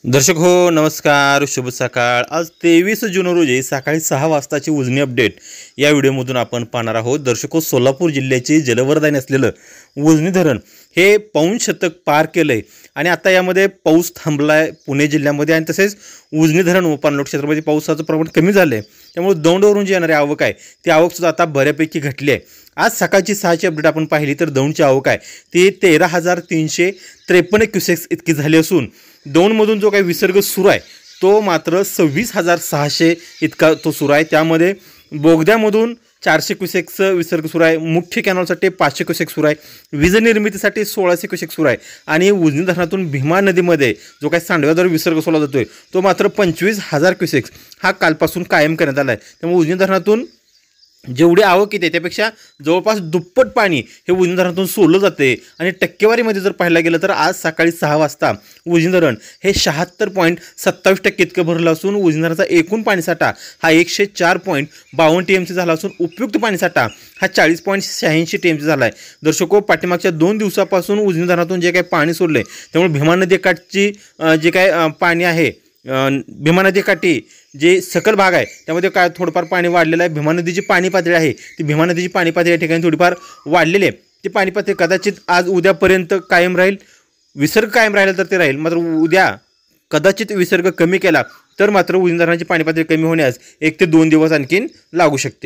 दर्शक हो नमस्कार, शुभ सकाळ। आज 23 जून रोजी सकाळी 6 वाजताची उजनी अपडेट या व्हिडिओमधून आपण पाहणार आहोत। दर्शको, सोलापूर जिल्ह्याचे जलवरदान असलेलं उजनी धरण हे पाऊण शतक पार केलंय आणि आता यामध्ये पाऊस थांबलाय पुणे जिल्ह्यामध्ये आणि तसेच उजनी धरण व पाणलोट क्षेत्रामध्ये पावसाचं प्रमाण कमी झालंय। त्यामुळे दौंडवरून जी येणारी आवक आहे ती आवक सुद्धा आता बऱ्यापैकी घटली आहे। आज सकाळची 6ची अपडेट आपण पाहिली तर दौंडची आवक आहे ती 13,353 क्युसेक्स इतकी झाली असून दौंडमधून जो काही विसर्ग सुरू आहे तो मात्र 26,600 इतका तो सुरू आहे। त्यामध्ये बोगद्यामधून 400 क्युसेक्स विसर्ग सुरू आहे, मुख्य कॅनॉलसाठी 500 क्युसेक सुरू आहे, वीज निर्मितीसाठी 1600 क्युसेक सुरू आहे आणि उजनी धरणातून भीमा नदीमध्ये जो काही सांडव्याद्वारे विसर्ग सोडला जातोय तो मात्र 25,000 क्युसेक्स हा कालपासून कायम करण्यात आला आहे। त्यामुळे उजनी धरणातून जेवढी आवक येते त्यापेक्षा जवळपास दुप्पट पाणी हे उजनी धरणातून सोडलं जाते आणि टक्केवारीमध्ये जर पाहायला गेलं तर आज सकाळी 6 वाजता उजनी धरण हे 76.27% इतकं भरलं असून उजनी धरणाचा एकूण पाणीसाठा हा 104.52 TMC झाला असून उपयुक्त पाणीसाठा हा 40.86 TMC झाला आहे। दर्शको, पाठीमागच्या 2 दिवसापासून उजनी धरणातून जे काही पाणी सोडले त्यामुळे भीमा नदीकाठची जे काही पाणी आहे भीमा नदीकाठी जे सकल भाग आहे त्यामध्ये काय थोडंफार पाणी वाढलेलं आहे। भीमा नदीची पाणी पातळी आहे ती भीमा नदीची पाणी पातळी या ठिकाणी थोडीफार वाढलेली आहे। ती पाणी पातळी कदाचित आज उद्यापर्यंत कायम राहील, विसर्ग कायम राहिला तर ते राहील, मात्र उद्या कदाचित विसर्ग कमी केला तर मात्र उजनी धरणाची पाणी पातळी कमी होण्यास 1 ते 2 दिवस आणखीन लागू शकतील।